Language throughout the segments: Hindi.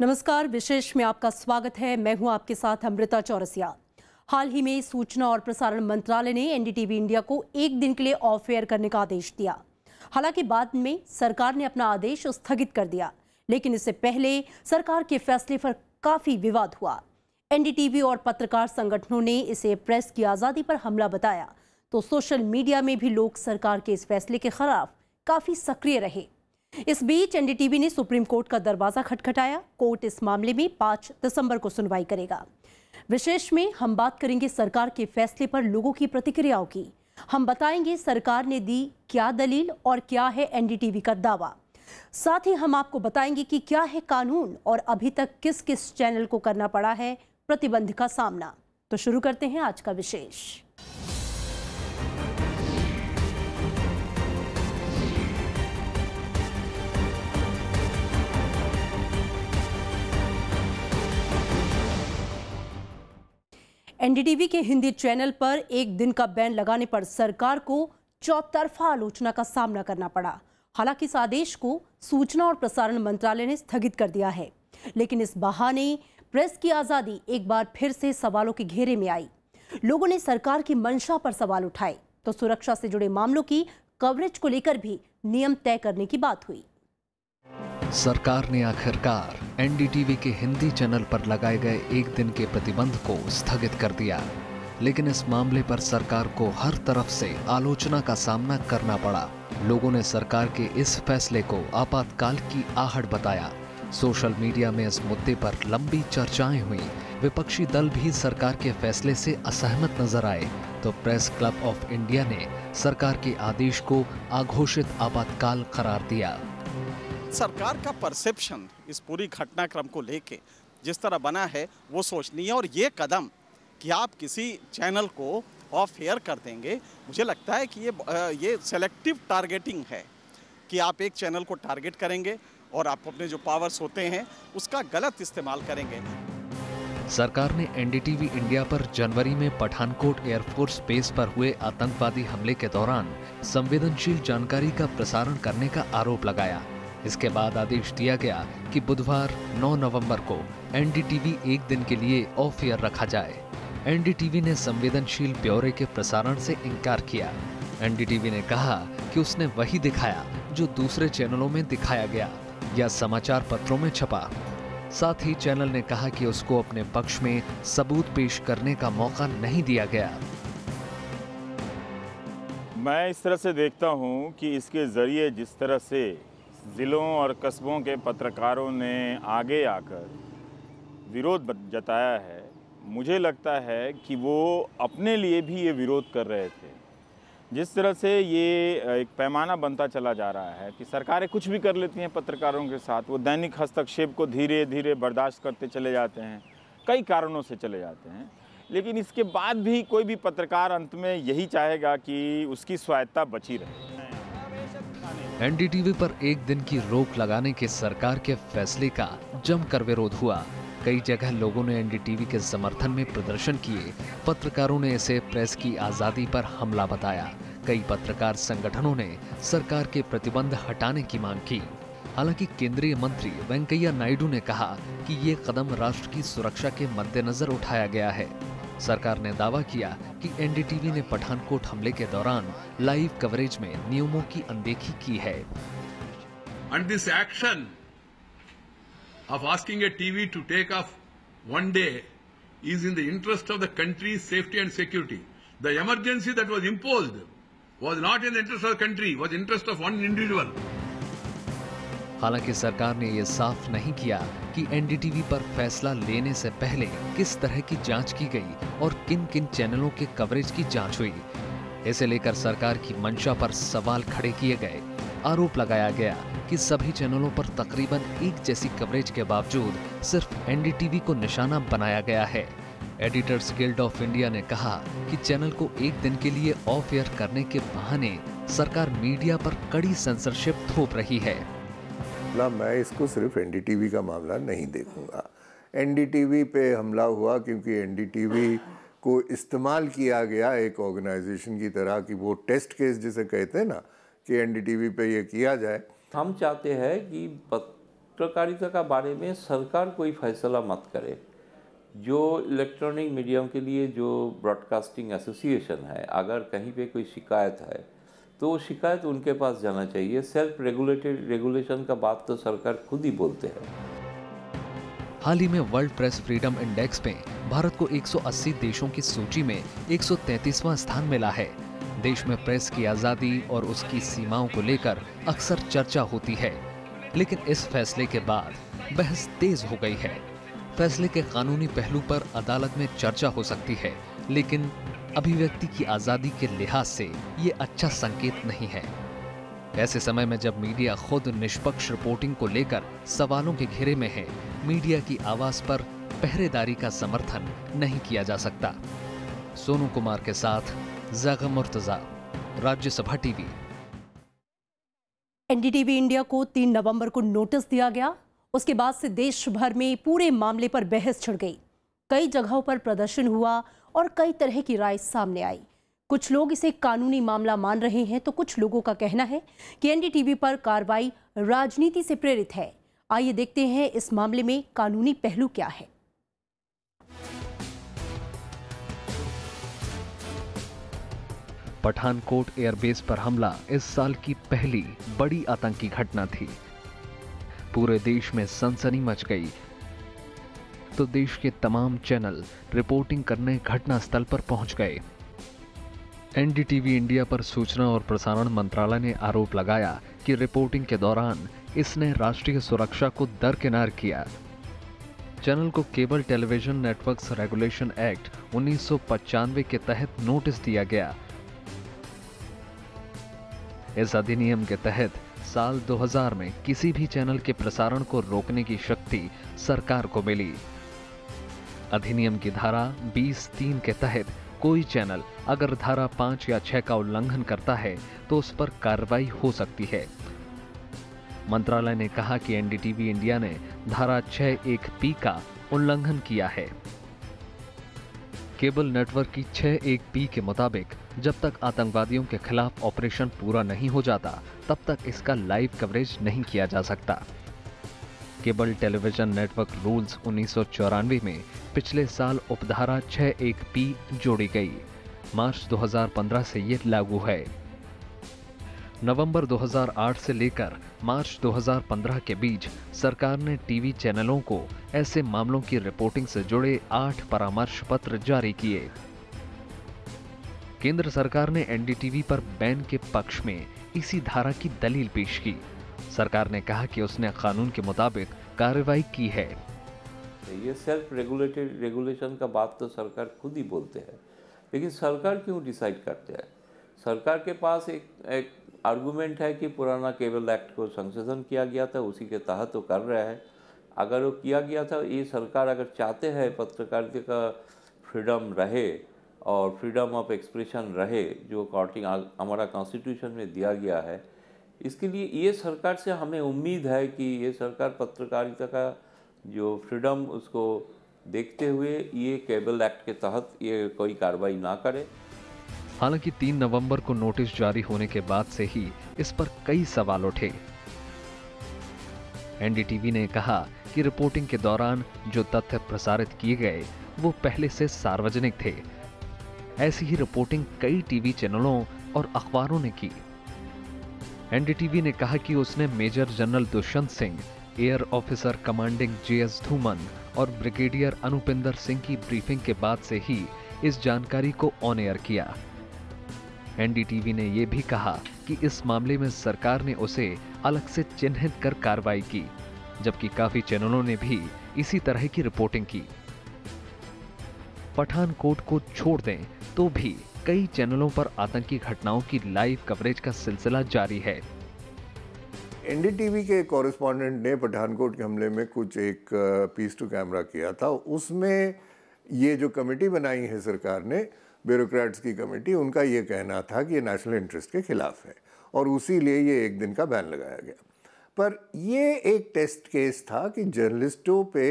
नमस्कार, विशेष में आपका स्वागत है। मैं हूं आपके साथ अमृता चौरसिया। हाल ही में सूचना और प्रसारण मंत्रालय ने एनडीटीवी इंडिया को एक दिन के लिए ऑफ एयर करने का आदेश दिया। हालांकि बाद में सरकार ने अपना आदेश स्थगित कर दिया, लेकिन इससे पहले सरकार के फैसले पर काफी विवाद हुआ। एनडीटीवी और पत्रकार संगठनों ने इसे प्रेस की आजादी पर हमला बताया, तो सोशल मीडिया में भी लोग सरकार के इस फैसले के खिलाफ काफी सक्रिय रहे। इस बीच एनडीटीवी ने सुप्रीम कोर्ट का दरवाजा खटखटाया। कोर्ट इस मामले में 5 दिसंबर को सुनवाई करेगा। विशेष में हम बात करेंगे सरकार के फैसले पर लोगों की प्रतिक्रियाओं की। हम बताएंगे सरकार ने दी क्या दलील और क्या है एनडीटीवी का दावा। साथ ही हम आपको बताएंगे कि क्या है कानून और अभी तक किस किस चैनल को करना पड़ा है प्रतिबंध का सामना। तो शुरू करते हैं आज का विशेष। एनडीटीवी के हिंदी चैनल पर एक दिन का बैन लगाने पर सरकार को चौतरफा आलोचना का सामना करना पड़ा। हालांकि इस आदेश को सूचना और प्रसारण मंत्रालय ने स्थगित कर दिया है, लेकिन इस बहाने प्रेस की आजादी एक बार फिर से सवालों के घेरे में आई। लोगों ने सरकार की मंशा पर सवाल उठाए, तो सुरक्षा से जुड़े मामलों की कवरेज को लेकर भी नियम तय करने की बात हुई। सरकार ने आखिरकार एनडीटीवी के हिंदी चैनल पर लगाए गए एक दिन के प्रतिबंध को स्थगित कर दिया, लेकिन इस मामले पर सरकार को हर तरफ से आलोचना का सामना करना पड़ा। लोगों ने सरकार के इस फैसले को आपातकाल की आहट बताया। सोशल मीडिया में इस मुद्दे पर लंबी चर्चाएं हुई। विपक्षी दल भी सरकार के फैसले से असहमत नजर आए, तो प्रेस क्लब ऑफ इंडिया ने सरकार के आदेश को अघोषित आपातकाल करार दिया। सरकार का परसेप्शन इस पूरी घटनाक्रम को लेके जिस तरह बना है वो सोचनीय है, और ये कदम कि आप किसी चैनल को ऑफ एयर कर देंगे, मुझे लगता है कि ये सेलेक्टिव टारगेटिंग है कि आप एक चैनल को टारगेट करेंगे और आप अपने जो पावर्स होते हैं उसका गलत इस्तेमाल करेंगे। सरकार ने एनडीटीवी इंडिया पर जनवरी में पठानकोट एयरफोर्स बेस पर हुए आतंकवादी हमले के दौरान संवेदनशील जानकारी का प्रसारण करने का आरोप लगाया। इसके बाद आदेश दिया गया कि बुधवार 9 नवंबर को एनडीटीवी एक दिन के लिए ऑफ एयर रखा जाए। एनडीटीवी ने संवेदनशील ब्यौरे के प्रसारण से इनकार किया। एनडीटीवी ने कहा कि उसने वही दिखाया जो दूसरे चैनलों में दिखाया गया या समाचार पत्रों में छपा। साथ ही चैनल ने कहा कि उसको अपने पक्ष में सबूत पेश करने का मौका नहीं दिया गया। मैं इस तरह से देखता हूं कि इसके जरिए जिस तरह से ज़िलों और कस्बों के पत्रकारों ने आगे आकर विरोध जताया है, मुझे लगता है कि वो अपने लिए भी ये विरोध कर रहे थे। जिस तरह से ये एक पैमाना बनता चला जा रहा है कि सरकारें कुछ भी कर लेती हैं पत्रकारों के साथ, वो दैनिक हस्तक्षेप को धीरे धीरे बर्दाश्त करते चले जाते हैं, कई कारणों से चले जाते हैं, लेकिन इसके बाद भी कोई भी पत्रकार अंत में यही चाहेगा कि उसकी स्वायत्ता बची रहे। एनडीटीवी पर एक दिन की रोक लगाने के सरकार के फैसले का जमकर विरोध हुआ। कई जगह लोगों ने एनडीटीवी के समर्थन में प्रदर्शन किए। पत्रकारों ने इसे प्रेस की आजादी पर हमला बताया। कई पत्रकार संगठनों ने सरकार के प्रतिबंध हटाने की मांग की। हालांकि केंद्रीय मंत्री वेंकैया नायडू ने कहा कि ये कदम राष्ट्र की सुरक्षा के मद्देनजर उठाया गया है। सरकार ने दावा किया कि एनडीटीवी ने पठानकोट हमले के दौरान लाइव कवरेज में नियमों की अनदेखी की है। And this action of asking a TV to take off one day is in the interest of the country's safety and security. The emergency that was imposed was not in the interest of the country, was in the interest of one individual. हालांकि सरकार ने यह साफ नहीं किया कि एनडीटीवी पर फैसला लेने से पहले किस तरह की जांच की गई और किन किन चैनलों के कवरेज की जांच हुई। इसे लेकर सरकार की मंशा पर सवाल खड़े किए गए। आरोप लगाया गया कि सभी चैनलों पर तकरीबन एक जैसी कवरेज के बावजूद सिर्फ एनडीटीवी को निशाना बनाया गया है। एडिटर्स गिल्ड ऑफ इंडिया ने कहा कि चैनल को एक दिन के लिए ऑफ एयर करने के बहाने सरकार मीडिया पर कड़ी सेंसरशिप थोप रही है। मैं इसको सिर्फ एनडीटीवी का मामला नहीं देखूंगा। एनडीटीवी पे हमला हुआ क्योंकि एनडीटीवी को इस्तेमाल किया गया एक ऑर्गेनाइजेशन की तरह कि वो टेस्ट केस जिसे कहते हैं ना कि एनडीटीवी पे ये किया जाए। हम चाहते हैं कि पत्रकारिता का बारे में सरकार कोई फैसला मत करे। जो इलेक्ट्रॉनिक मीडियम के लिए जो ब्रॉडकास्टिंग एसोसिएशन है, अगर कहीं पे कोई शिकायत है तो वो शिकायत उनके पास जाना चाहिए। सेल्फ रेगुलेशन का बात तो सरकार खुद ही बोलते हैं। हाल ही में वर्ल्ड प्रेस फ्रीडम इंडेक्स में भारत को 180 देशों की सूची में 133वां स्थान मिला है। देश में प्रेस की आजादी और उसकी सीमाओं को लेकर अक्सर चर्चा होती है, लेकिन इस फैसले के बाद बहस तेज हो गई है। फैसले के कानूनी पहलू पर अदालत में चर्चा हो सकती है, लेकिन अभिव्यक्ति की आजादी के लिहाज से ये अच्छा संकेत नहीं है। ऐसे समय में जब मीडिया खुद निष्पक्ष रिपोर्टिंग को लेकर सवालों के घेरे में है, मीडिया की आवाज पर पहरेदारी का समर्थन नहीं किया जा सकता। सोनू कुमार के साथ Zaigham Murtaza, Rajya Sabha TV. NDTV India को 3 नवंबर को नोटिस दिया गया। उसके बाद से देश भर में पूरे मामले पर बहस छिड़ गई। कई जगहों पर प्रदर्शन हुआ और कई तरह की राय सामने आई। कुछ लोग इसे कानूनी मामला मान रहे हैं, तो कुछ लोगों का कहना है कि एनडीटीवी पर कार्रवाई राजनीति से प्रेरित है। आइए देखते हैं इस मामले में कानूनी पहलू क्या है। पठानकोट एयरबेस पर हमला इस साल की पहली बड़ी आतंकी घटना थी। पूरे देश में सनसनी मच गई, तो देश के तमाम चैनल रिपोर्टिंग करने घटनास्थल पर पहुंच गए। एनडीटीवी इंडिया पर सूचना और प्रसारण मंत्रालय ने आरोप लगाया कि रिपोर्टिंग के दौरान इसने राष्ट्रीय सुरक्षा को दरकिनार किया। चैनल को cable television networks regulation act 1995 के तहत नोटिस दिया गया। इस अधिनियम के तहत साल 2000 में किसी भी चैनल के प्रसारण को रोकने की शक्ति सरकार को मिली। अधिनियम की धारा 20(3) के तहत कोई चैनल अगर धारा 5 या 6 का उल्लंघन करता है तो उस पर कार्रवाई हो सकती है। मंत्रालय ने कहा कि एनडीटीवी इंडिया ने धारा 6(1)(p) का उल्लंघन किया है। केबल नेटवर्क की 6(1)(p) के मुताबिक जब तक आतंकवादियों के खिलाफ ऑपरेशन पूरा नहीं हो जाता, तब तक इसका लाइव कवरेज नहीं किया जा सकता। केबल टेलीविजन नेटवर्क रूल्स 1994 में पिछले साल उपधारा 6(1)(p) जोड़ी गई। मार्च 2015 से ये लागू है। नवंबर 2008 से लेकर मार्च 2015 के बीच सरकार ने टीवी चैनलों को ऐसे मामलों की रिपोर्टिंग से जुड़े 8 परामर्श पत्र जारी किए। केंद्र सरकार ने एनडीटीवी पर बैन के पक्ष में इसी धारा की दलील पेश की। सरकार ने कहा कि उसने कानून के मुताबिक कार्रवाई की है। ये सेल्फ रेगुलेशन का बात तो सरकार खुद ही बोलते हैं, लेकिन सरकार क्यों डिसाइड करते हैं? सरकार के पास एक आर्गुमेंट है कि पुराना केबल एक्ट को संशोधन किया गया था, उसी के तहत वो कर रहा है। अगर वो किया गया था, ये सरकार अगर चाहते हैं पत्रकारिता का फ्रीडम रहे और फ्रीडम ऑफ एक्सप्रेशन रहे, जो हमारा कॉन्स्टिट्यूशन में दिया गया है, इसके लिए ये सरकार से हमें उम्मीद है कि ये सरकार पत्रकारिता का जो फ्रीडम उसको देखते हुए ये केबल एक्ट के तहत ये कोई कार्रवाई ना करे। हालांकि 3 नवंबर को नोटिस जारी होने के बाद से ही इस पर कई सवाल उठे। एनडीटीवी ने कहा कि रिपोर्टिंग के दौरान जो तथ्य प्रसारित किए गए वो पहले से सार्वजनिक थे। ऐसी ही रिपोर्टिंग कई टीवी चैनलों और अखबारों ने की। एनडीटीवी ने कहा कि उसने major general Dushyant Singh, air officer commanding JS Dhuman और ब्रिगेडियर अनुपिंदर सिंह की ब्रीफिंग के बाद से ही इस जानकारी को ऑन एयर किया। एनडीटीवी ने यह भी कहा कि इस मामले में सरकार ने उसे अलग से चिन्हित कर कार्रवाई की, जबकि काफी चैनलों ने भी इसी तरह की रिपोर्टिंग की। पठानकोट को छोड़ दें तो भी कई चैनलों पर आतंकी घटनाओं की लाइव कवरेज का सिलसिला जारी है। एनडीटीवी के कॉरेस्पॉन्डेंट ने पठानकोट के हमले में कुछ एक पीस टू कैमरा किया था। उसमें ये जो कमेटी बनाई है सरकार ने, ब्यूरोक्रेट्स की कमेटी, उनका ये कहना था कि ये नेशनल इंटरेस्ट के खिलाफ है और उसी लिए ये 1 दिन का बैन लगाया गया। पर ये एक टेस्ट केस था कि जर्नलिस्टों पे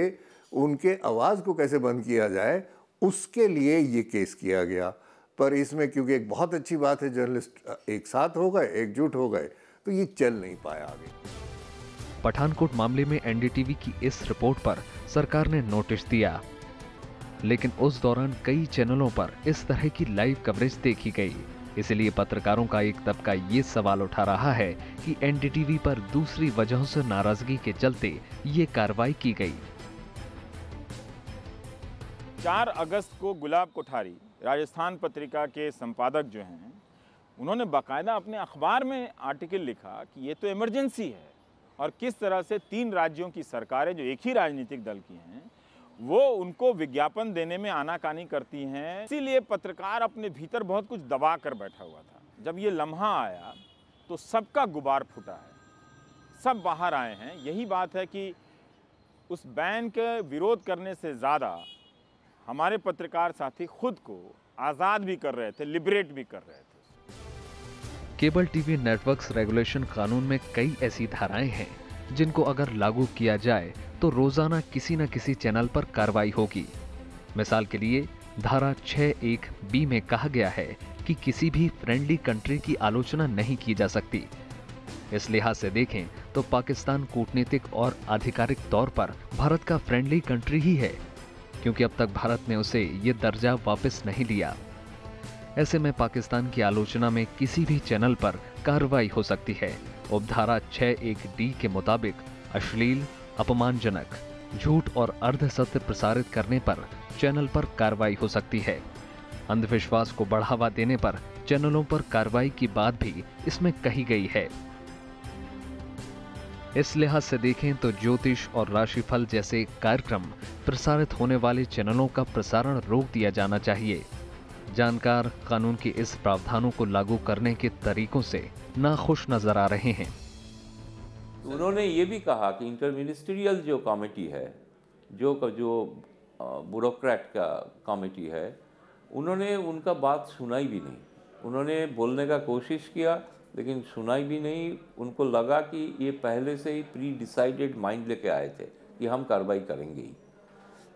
उनके आवाज़ को कैसे बंद किया जाए, उसके लिए ये केस किया गया। पर इसमें क्योंकि एक बहुत अच्छी बात है, जर्नलिस्ट एक साथ हो गए, एकजुट हो गए, तो ये चल नहीं पाया आगे। पठानकोट मामले में एनडीटीवी की इस रिपोर्ट पर सरकार ने नोटिस दिया, लेकिन उस दौरान कई चैनलों पर इस तरह की लाइव कवरेज देखी गई। इसलिए पत्रकारों का एक तबका ये सवाल उठा रहा है कि एनडीटीवी पर दूसरी वजहों से नाराजगी के चलते ये कार्रवाई की गई। 4 अगस्त को गुलाब कोठारी राजस्थान पत्रिका के संपादक जो हैं, उन्होंने बाकायदा अपने अखबार में आर्टिकल लिखा कि ये तो इमरजेंसी है और किस तरह से 3 राज्यों की सरकारें जो एक ही राजनीतिक दल की हैं वो उनको विज्ञापन देने में आनाकानी करती हैं। इसीलिए पत्रकार अपने भीतर बहुत कुछ दबा कर बैठा हुआ था। जब ये लम्हा आया तो सबका गुबार फूटा है, सब बाहर आए हैं। यही बात है कि उस बैन के विरोध करने से ज़्यादा हमारे पत्रकार साथी खुद को आज़ाद भी कर रहे थे, लिबरेट भी कर रहे थे। केबल टीवी नेटवर्क्स रेगुलेशन कानून में कई ऐसी धाराएं हैं जिनको अगर लागू किया जाए तो रोजाना किसी न किसी चैनल पर कार्रवाई होगी। मिसाल के लिए धारा 6(1)(b) में कहा गया है कि किसी भी फ्रेंडली कंट्री की आलोचना नहीं की जा सकती। इस लिहाज से देखें तो पाकिस्तान कूटनीतिक और आधिकारिक तौर पर भारत का फ्रेंडली कंट्री ही है, क्योंकि अब तक भारत ने उसे ये दर्जा वापस नहीं लिया। ऐसे में पाकिस्तान की आलोचना में किसी भी चैनल पर कार्रवाई हो सकती है। उपधारा 6(1)(d) के मुताबिक अश्लील, अपमानजनक, झूठ और अर्धसत्य प्रसारित करने पर चैनल पर कार्रवाई हो सकती है। अंधविश्वास को बढ़ावा देने पर चैनलों पर कार्रवाई की बात भी इसमें कही गई है। इस लिहाज से देखें तो ज्योतिष और राशिफल जैसे कार्यक्रम प्रसारित होने वाले चैनलों का प्रसारण रोक दिया जाना चाहिए। जानकार कानून के इस प्रावधानों को लागू करने के तरीकों से नाखुश नजर आ रहे हैं। उन्होंने ये भी कहा कि इंटरमिनिस्ट्रियल जो कमेटी है, जो ब्यूरोक्रेट का कमेटी है, उन्होंने उनका बात सुनाई भी नहीं। उन्होंने बोलने का कोशिश किया लेकिन सुनाई भी नहीं। उनको लगा कि ये पहले से ही प्री डिसाइडेड माइंड लेके आए थे कि हम कार्रवाई करेंगे ही।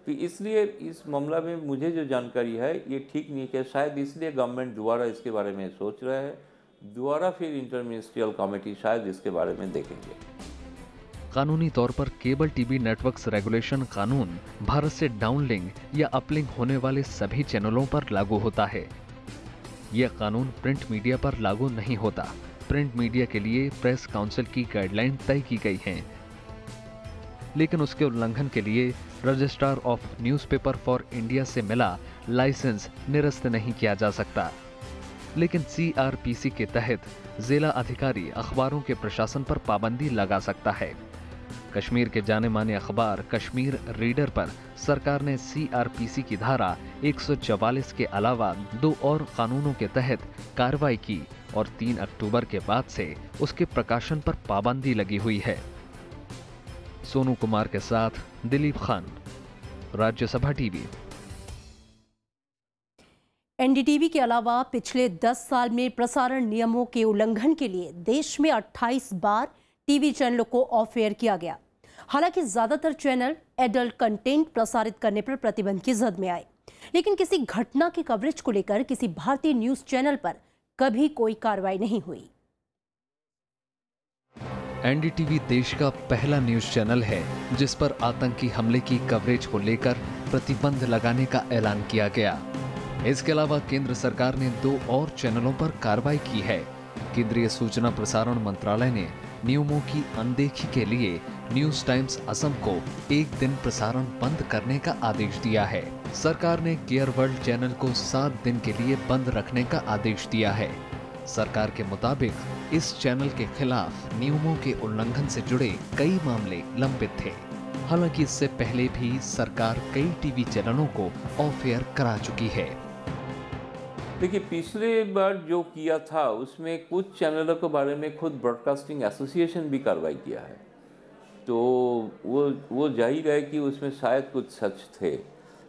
तो इसलिए इस मामला में मुझे जो जानकारी है ये ठीक नहीं है। शायद इसलिए गवर्नमेंट दोबारा इसके बारे में सोच रहा है, दोबारा फिर इंटरमिनिस्ट्रियल कमेटी शायद इसके बारे में देखेंगे। कानूनी तौर पर केबल टीवी नेटवर्क्स रेगुलेशन कानून भारत से डाउनलिंक या अपलिंक होने वाले सभी चैनलों पर लागू होता है। यह कानून प्रिंट मीडिया पर लागू नहीं होता। प्रिंट मीडिया के लिए प्रेस काउंसिल की गाइडलाइन तय की गई हैं, लेकिन उसके उल्लंघन के लिए registrar of newspaper for India से मिला लाइसेंस निरस्त नहीं किया जा सकता। लेकिन CRPC के तहत जिला अधिकारी अखबारों के प्रशासन पर पाबंदी लगा सकता है। कश्मीर के जाने माने अखबार कश्मीर रीडर पर सरकार ने CRPC की धारा 144 के अलावा 2 और कानूनों के तहत कार्रवाई की और 3 अक्टूबर के बाद से उसके प्रकाशन पर पाबंदी लगी हुई है। सोनू कुमार के साथ दिलीप खान, राज्यसभा टीवी। एनडीटीवी के अलावा पिछले 10 साल में प्रसारण नियमों के उल्लंघन के लिए देश में 28 बार टीवी चैनलों को ऑफ एयर किया गया। हालांकि ज्यादातर चैनल एडल्ट कंटेंट प्रसारित करने पर प्रतिबंध की जद में आए, लेकिन किसी घटना के कवरेज को लेकर किसी भारतीय न्यूज चैनल पर कभी कोई कार्रवाई नहीं हुई। एनडीटीवी देश का पहला न्यूज चैनल है जिस पर आतंकी हमले की कवरेज को लेकर प्रतिबंध लगाने का ऐलान किया गया। इसके अलावा केंद्र सरकार ने 2 और चैनलों पर कार्रवाई की है। केंद्रीय सूचना प्रसारण मंत्रालय ने नियमों की अनदेखी के लिए न्यूज टाइम्स असम को 1 दिन प्रसारण बंद करने का आदेश दिया है। सरकार ने केयर वर्ल्ड चैनल को 7 दिन के लिए बंद रखने का आदेश दिया है। सरकार के मुताबिक इस चैनल के खिलाफ नियमों के उल्लंघन से जुड़े कई मामले लंबित थे। हालांकि इससे पहले भी सरकार कई टीवी चैनलों को ऑफ एयर करा चुकी है। देखिए, पिछले बार जो किया था उसमें कुछ चैनलों के बारे में खुद ब्रॉडकास्टिंग एसोसिएशन भी कार्रवाई किया है, तो वो जाहिर है कि उसमें शायद कुछ सच थे।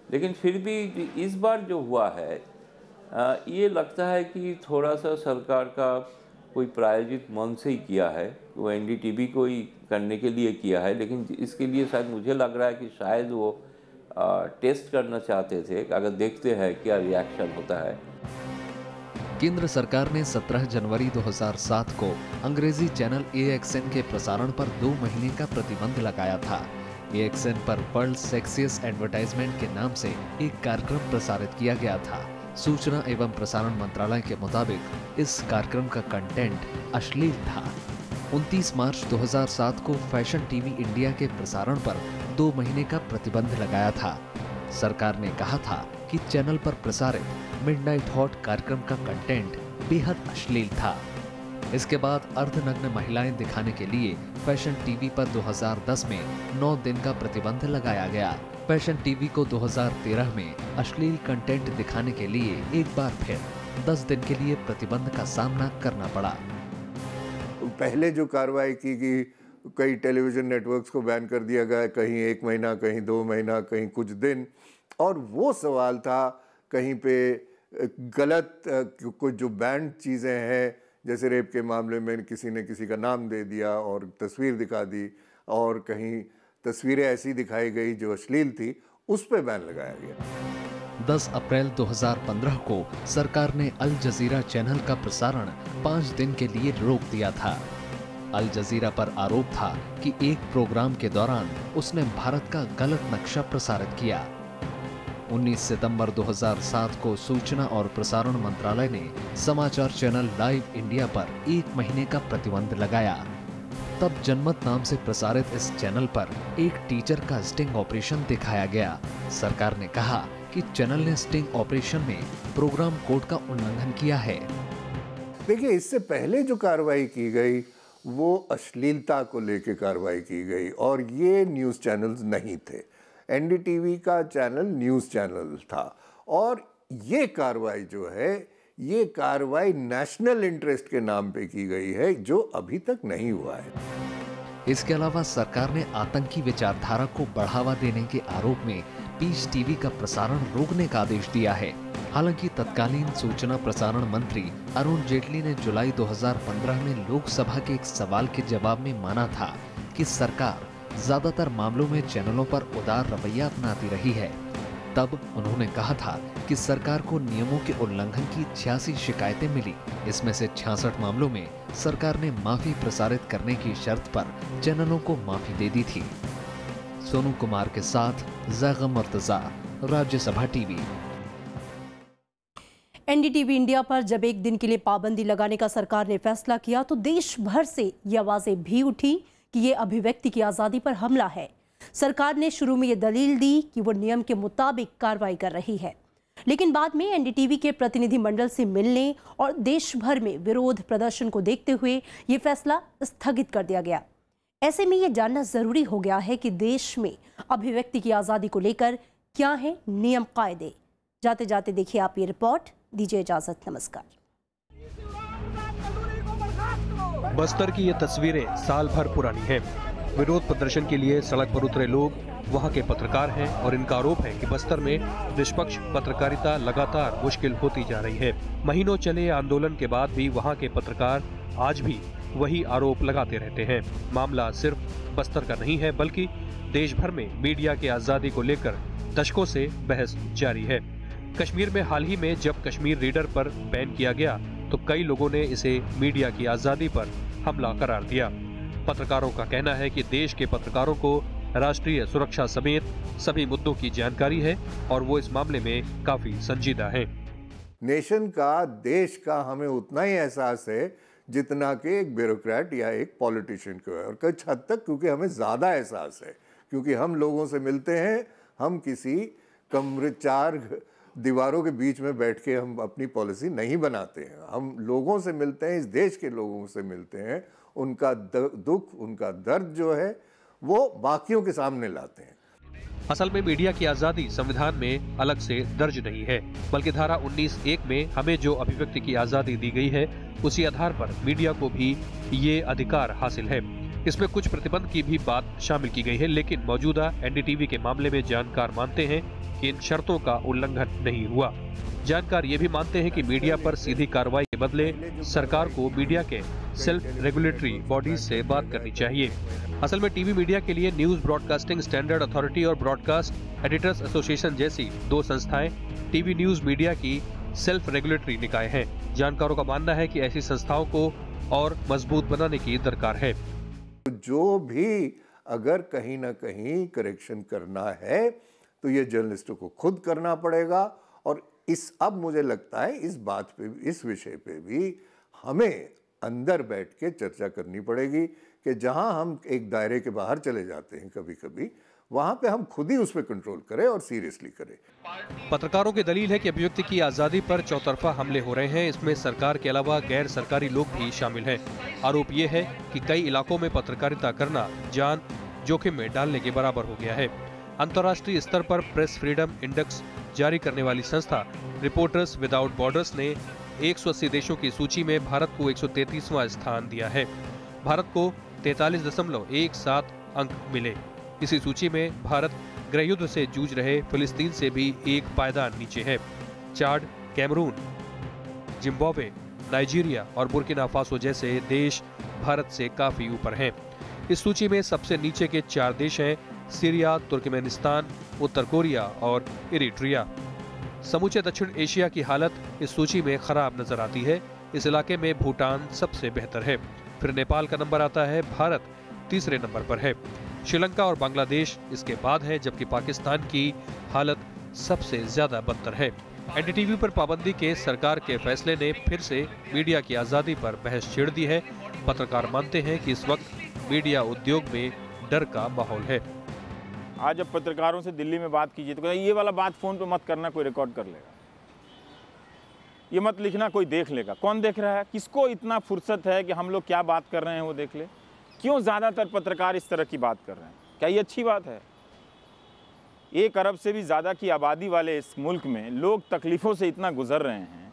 लेकिन फिर भी इस बार जो हुआ है ये लगता है कि थोड़ा सा सरकार का कोई प्रायोजित मन से ही किया है। वो एनडीटीवी को ही करने के लिए किया है, लेकिन इसके लिए शायद मुझे लग रहा है कि शायद वो टेस्ट करना चाहते थे, अगर देखते हैं क्या रिएक्शन होता है। केंद्र सरकार ने 17 जनवरी 2007 को अंग्रेजी चैनल AXN के प्रसारण पर 2 महीने का प्रतिबंध लगाया था। AXN पर वर्ल्ड सेक्सिएस्ट एडवर्टाइजमेंट के नाम से एक कार्यक्रम प्रसारित किया गया था। सूचना एवं प्रसारण मंत्रालय के मुताबिक इस कार्यक्रम का कंटेंट अश्लील था। 29 मार्च 2007 को फैशन टीवी इंडिया के प्रसारण पर 2 महीने का प्रतिबंध लगाया था। सरकार ने कहा था कि चैनल पर प्रसारित मिडनाइट हॉट कार्यक्रम का कंटेंट बेहद अश्लील था। इसके बाद अर्धनग्न महिलाएं दिखाने के लिए फैशन टीवी पर 2010 में 9 दिन का प्रतिबंध लगाया गया। फैशन टीवी को 2013 में अश्लील कंटेंट दिखाने के लिए एक बार फिर 10 दिन के लिए प्रतिबंध का सामना करना पड़ा। पहले जो कार्रवाई की गई, कई टेलीविजन नेटवर्क्स को बैन कर दिया गया, कहीं 1 महीना, कहीं 2 महीना, कहीं कुछ दिन। और वो सवाल था कहीं पे गलत कुछ जो बैंड चीज़ें हैं, जैसे रेप के मामले में किसी ने किसी का नाम दे दिया और तस्वीर दिखा दी, और कहीं तस्वीरें ऐसी दिखाई गई जो अश्लील थी, उस पे बैन लगाया गया। 10 अप्रैल 2015 को सरकार ने अल जजीरा चैनल का प्रसारण 5 दिन के लिए रोक दिया था। अल जजीरा पर आरोप था कि एक प्रोग्राम के दौरान उसने भारत का गलत नक्शा प्रसारित किया। 19 सितंबर 2007 को सूचना और प्रसारण मंत्रालय ने समाचार चैनल लाइव इंडिया पर 1 महीने का प्रतिबंध लगाया। तब जनमत नाम से प्रसारित इस चैनल पर एक टीचर का स्टिंग ऑपरेशन दिखाया गया। सरकार ने कहा कि चैनल ने स्टिंग ऑपरेशन में प्रोग्राम कोड का उल्लंघन किया है। देखिए, इससे पहले जो कार्रवाई की गई वो अश्लीलता को लेकर कार्रवाई की गई, और ये न्यूज़ चैनल्स नहीं थे। NDTV का चैनल न्यूज़ चैनल था, और ये कार्रवाई जो है, ये कार्रवाई नेशनल इंटरेस्ट के नाम पे की गई है, जो अभी तक नहीं हुआ है। इसके अलावा सरकार ने आतंकी विचारधारा को बढ़ावा देने के आरोप में पीस टीवी का प्रसारण रोकने का आदेश दिया है। हालांकि तत्कालीन सूचना प्रसारण मंत्री अरुण जेटली ने जुलाई 2015 में लोकसभा के एक सवाल के जवाब में माना था कि सरकार ज्यादातर मामलों में चैनलों पर उदार रवैया अपनाती रही है। तब उन्होंने कहा था कि सरकार को नियमों के उल्लंघन की 86 शिकायतें मिली। इसमें से 66 मामलों में सरकार ने माफी प्रसारित करने की शर्त पर चैनलों को माफी दे दी थी। सोनू कुमार के साथ Zaigham Murtaza, Rajya Sabha TV. NDTV India पर जब 1 दिन के लिए पाबंदी लगाने का सरकार ने फैसला किया तो देश भर से ये आवाजें भी उठी कि ये अभिव्यक्ति की आजादी पर हमला है। सरकार ने शुरू में ये दलील दी कि वो नियम के मुताबिक कार्रवाई कर रही है, लेकिन बाद में NDTV के प्रतिनिधि मंडल से मिलने और देश भर में विरोध प्रदर्शन को देखते हुए ये फैसला स्थगित कर दिया गया। ऐसे में ये जानना जरूरी हो गया है कि देश में अभिव्यक्ति की आजादी को लेकर क्या है नियम कायदे। जाते जाते देखिए आप ये रिपोर्ट। दीजिए इजाजत, नमस्कार। बस्तर की ये तस्वीरें साल भर पुरानी हैं। विरोध प्रदर्शन के लिए सड़क पर उतरे लोग वहां के पत्रकार हैं और इनका आरोप है कि बस्तर में निष्पक्ष पत्रकारिता लगातार मुश्किल होती जा रही है। महीनों चले आंदोलन के बाद भी वहां के पत्रकार आज भी वही आरोप लगाते रहते हैं। मामला सिर्फ बस्तर का नहीं है, बल्कि देश भर में मीडिया की आजादी को लेकर दशकों से बहस जारी है। कश्मीर में हाल ही में जब कश्मीर रीडर पर बैन किया गया तो कई लोगों ने इसे मीडिया की आजादी पर हमला करार दिया। पत्रकारों का कहना है कि देश के पत्रकारों को राष्ट्रीय सुरक्षा समेत सभी मुद्दों की जानकारी है और वो इस मामले में काफी संजीदा है। नेशन का, देश का हमें उतना ही एहसास है जितना कि एक ब्यूरोक्रेट या एक पॉलिटिशियन को है, और कुछ हद तक क्योंकि हमें ज़्यादा एहसास है, क्योंकि हम लोगों से मिलते हैं। हम किसी कमरे 4 दीवारों के बीच में बैठ के हम अपनी पॉलिसी नहीं बनाते हैं। हम लोगों से मिलते हैं, इस देश के लोगों से मिलते हैं। उनका दुख, उनका दर्द जो है वो बाकियों के सामने लाते हैं। असल में मीडिया की आजादी संविधान में अलग से दर्ज नहीं है, बल्कि धारा 19(1) में हमें जो अभिव्यक्ति की आजादी दी गई है उसी आधार पर मीडिया को भी ये अधिकार हासिल है। इसमें कुछ प्रतिबंध की भी बात शामिल की गई है, लेकिन मौजूदा NDTV के मामले में जानकार मानते हैं कि इन शर्तों का उल्लंघन नहीं हुआ। जानकार ये भी मानते हैं कि मीडिया पर सीधी कार्रवाई के बदले सरकार को मीडिया के सेल्फ रेगुलेटरी बॉडीज से बात करनी चाहिए। असल में टीवी मीडिया के लिए न्यूज ब्रॉडकास्टिंग स्टैंडर्ड अथॉरिटी और ब्रॉडकास्ट एडिटर्स एसोसिएशन जैसी 2 संस्थाएं टीवी न्यूज मीडिया की सेल्फ रेगुलेटरी निकाय हैं। जानकारों का मानना है कि ऐसी संस्थाओं को और मजबूत बनाने की दरकार है। जो भी अगर कहीं ना कहीं करेक्शन करना है तो ये जर्नलिस्टों को खुद करना पड़ेगा। और अब मुझे लगता है इस बात पे, इस विषय पे भी हमें अंदर बैठ के चर्चा करनी पड़ेगी कि जहां हम एक दायरे के बाहर चले जाते हैं कभी कभी, वहां पे हम खुद ही उस पर कंट्रोल करें और सीरियसली करें। पत्रकारों की दलील है कि अभिव्यक्ति की आजादी पर चौतरफा हमले हो रहे हैं। इसमें सरकार के अलावा गैर सरकारी लोग भी शामिल हैं। आरोप ये है कि कई इलाकों में पत्रकारिता करना जान जोखिम में डालने के बराबर हो गया है। अंतर्राष्ट्रीय स्तर पर प्रेस फ्रीडम इंडेक्स जारी करने वाली संस्था रिपोर्टर्स विदाउट बॉर्डर्स ने 180 देशों की सूची में भारत को 133वां स्थान दिया है। भारत को 43.17 अंक मिले। इसी सूची में भारत गृहयुद्ध से जूझ रहे फिलिस्तीन से भी एक पायदान नीचे है। चाड, कैमरून, जिम्बाब्वे, नाइजीरिया और बुर्किना फासो जैसे देश भारत से काफी ऊपर हैं। इस सूची में सबसे नीचे के 4 देश हैं सीरिया, तुर्कमेनिस्तान, उत्तर कोरिया और इरिट्रिया। समूचे दक्षिण एशिया की हालत इस सूची में खराब नजर आती है। इस इलाके में भूटान सबसे बेहतर है, फिर नेपाल का नंबर आता है, भारत तीसरे नंबर पर है। श्रीलंका और बांग्लादेश इसके बाद है, जबकि पाकिस्तान की हालत सबसे ज्यादा बदतर है। एनडीटीवी पर पाबंदी के सरकार के फैसले ने फिर से मीडिया की आजादी पर बहस छेड़ दी है। पत्रकार मानते हैं कि इस वक्त मीडिया उद्योग में डर का माहौल है। आज जब पत्रकारों से दिल्ली में बात कीजिए तो कहते हैं ये वाला बात फ़ोन पे मत करना, कोई रिकॉर्ड कर लेगा। ये मत लिखना, कोई देख लेगा। कौन देख रहा है? किसको इतना फुर्सत है कि हम लोग क्या बात कर रहे हैं वो देख ले? क्यों ज़्यादातर पत्रकार इस तरह की बात कर रहे हैं? क्या ये अच्छी बात है? 1 अरब से भी ज़्यादा की आबादी वाले इस मुल्क में लोग तकलीफ़ों से इतना गुजर रहे हैं,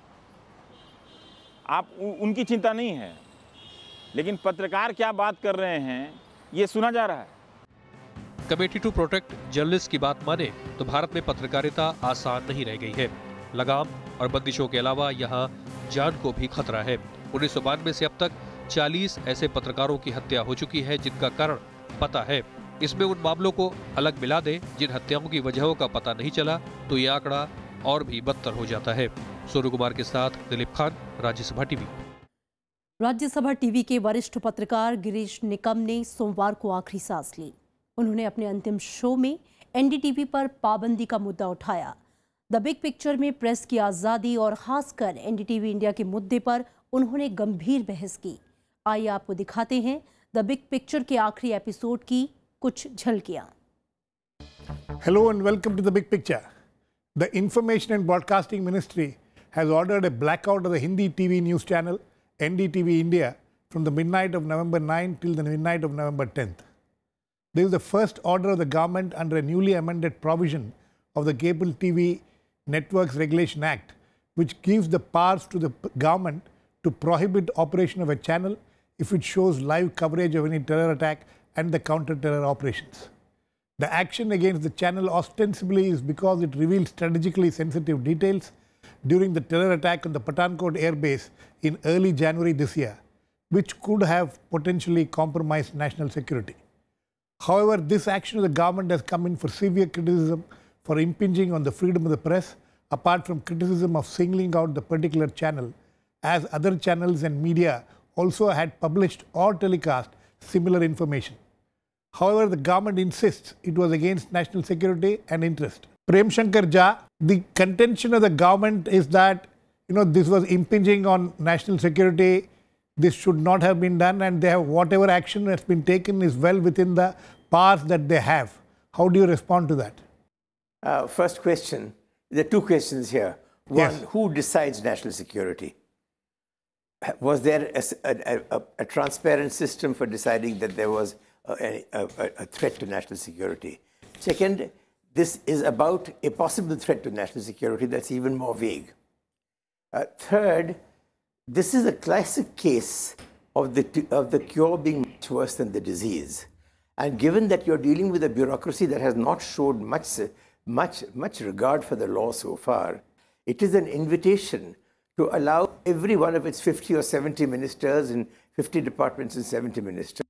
आप उनकी चिंता नहीं है, लेकिन पत्रकार क्या बात कर रहे हैं ये सुना जा रहा है। कमेटी टू प्रोटेक्ट जर्नलिस्ट की बात माने तो भारत में पत्रकारिता आसान नहीं रह गई है। लगाम और बंदिशों के अलावा यहाँ जान को भी खतरा है। 1992 से अब तक 40 ऐसे पत्रकारों की हत्या हो चुकी है जिनका कारण पता है। इसमें उन मामलों को अलग मिला दें जिन हत्याओं की वजहों का पता नहीं चला तो ये आंकड़ा और भी बदतर हो जाता है। सोनू कुमार के साथ दिलीप खान, राज्यसभा टीवी। राज्यसभा टीवी के वरिष्ठ पत्रकार गिरीश निकम ने सोमवार को आखिरी सांस ली। उन्होंने अपने अंतिम शो में एनडीटीवी पर पाबंदी का मुद्दा उठाया। द बिग पिक्चर में प्रेस की आज़ादी और खासकर एनडीटीवी इंडिया के मुद्दे पर उन्होंने गंभीर बहस की। आइए आपको दिखाते हैं द बिग पिक्चर के आखिरी एपिसोड की कुछ झलकियां। Hello and welcome to the big picture. The Information and Broadcasting Ministry has ordered a blackout of the Hindi TV news channel NDTV India from the midnight of November 9 till the midnight of November 10th. This is the first order of the government under a newly amended provision of the Cable TV Networks Regulation Act, which gives the powers to the government to prohibit operation of a channel if it shows live coverage of any terror attack and the counter-terror operations. The action against the channel ostensibly is because it revealed strategically sensitive details during the terror attack on the Pathankot Air Base in early January this year, which could have potentially compromised national security. However, this action of the government has come in for severe criticism for impinging on the freedom of the press, apart from criticism of singling out the particular channel, as other channels and media also had published or telecast similar information. However, the government insists it was against national security and interest. Prem Shankar Jha, the contention of the government is that this was impinging on national security. This should not have been done, and whatever action has been taken is well within the powers that they have. How do you respond to that? First question, there are two questions here. One, Yes. Who decides national security? Was there a transparent system for deciding that there was a threat to national security? Second, this is about a possible threat to national security that's even more vague. Third, this is a classic case of the cure being much worse than the disease. And given that you're dealing with a bureaucracy that has not showed much regard for the law so far, it is an invitation to allow every one of its 50 or 70 ministers in 50 departments and 70 ministers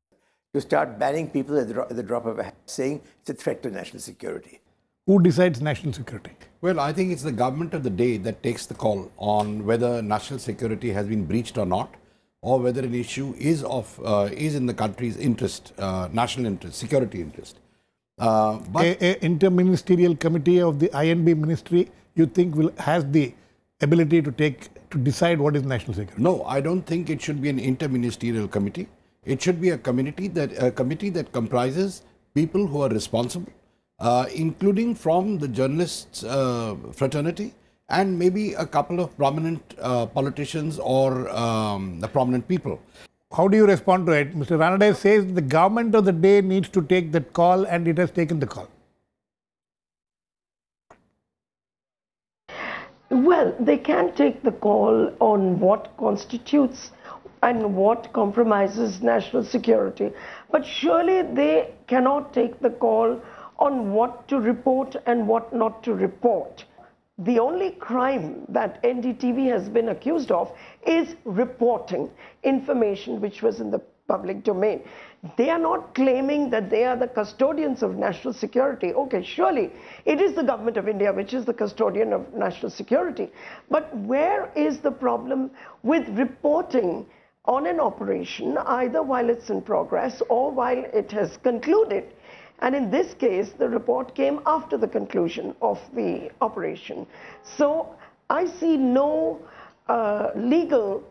to start banning people at the drop of a hat, saying it's a threat to national security. Who decides national security? Well, I think it's the government of the day that takes the call on whether national security has been breached or not, or whether an issue is in the country's interest, national interest, security interest. But a interministerial committee of the INB ministry, you think has the ability to decide what is national security? No, I don't think it should be an interministerial committee. It should be a committee that comprises people who are responsible, including from the journalists fraternity and maybe a couple of prominent politicians or prominent people. How do you respond to it? Mr. Ranade says the government of the day needs to take that call, and it has taken the call. Well, they can take the call on what constitutes and what compromises national security. But surely they cannot take the call on what to report and what not to report. The only crime that NDTV has been accused of is reporting information which was in the public domain. They are not claiming that they are the custodians of national security. Okay, surely it is the government of India which is the custodian of national security. But where is the problem with reporting on an operation, either while it's in progress or while it has concluded? And in this case, the report came after the conclusion of the operation. So I see no legal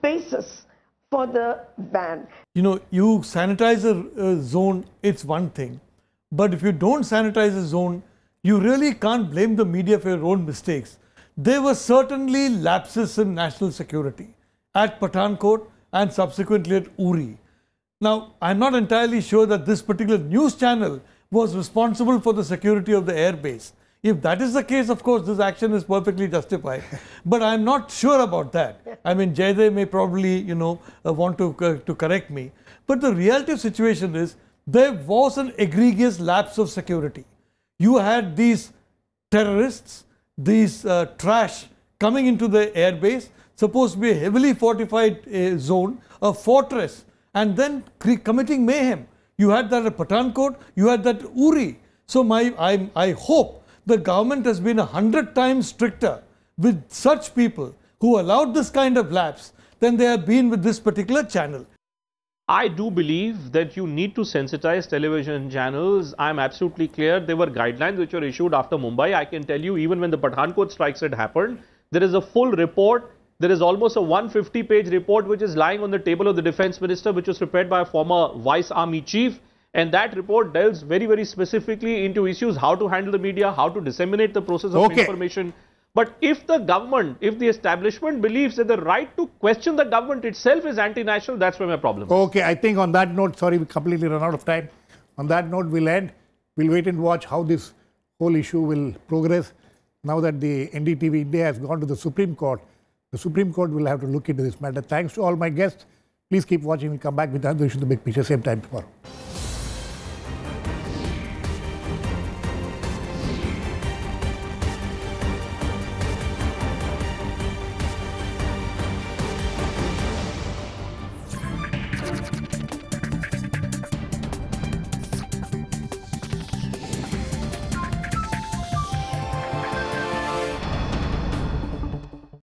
basis for the ban. You know, you sanitize a zone, it's one thing. But if you don't sanitize a zone, you really can't blame the media for your own mistakes. There were certainly lapses in national security at Pathankot and subsequently at Uri. Now, I'm not entirely sure that this particular news channel was responsible for the security of the airbase. If that is the case, of course, this action is perfectly justified. But I'm not sure about that. I mean, Jaydev may probably, want to correct me. But the reality situation is there was an egregious lapse of security. You had these terrorists, these trash coming into the airbase, supposed to be a heavily fortified zone, a fortress, and then committing mayhem. You had that at Pathankot, you had that at Uri. So I hope the government has been 100 times stricter with such people who allowed this kind of lapse than they have been with this particular channel. I do believe that you need to sensitize television channels. I'm absolutely clear. There were guidelines which were issued after Mumbai. I can tell you, even when the Pathankot strikes had happened, there is a full report. There is almost a 150-page report which is lying on the table of the defense minister, which was prepared by a former vice army chief. And that report delves very, very specifically into issues, how to handle the media, how to disseminate the process of information. But if the government, if the establishment believes that the right to question the government itself is anti-national, that's where my problem is. Okay, I think on that note, sorry, we completely run out of time. On that note, we'll end. We'll wait and watch how this whole issue will progress. Now that the NDTV India has gone to the Supreme Court, the Supreme Court will have to look into this matter. Thanks to all my guests. Please keep watching. We'll come back with another issue, The Big Picture, same time tomorrow.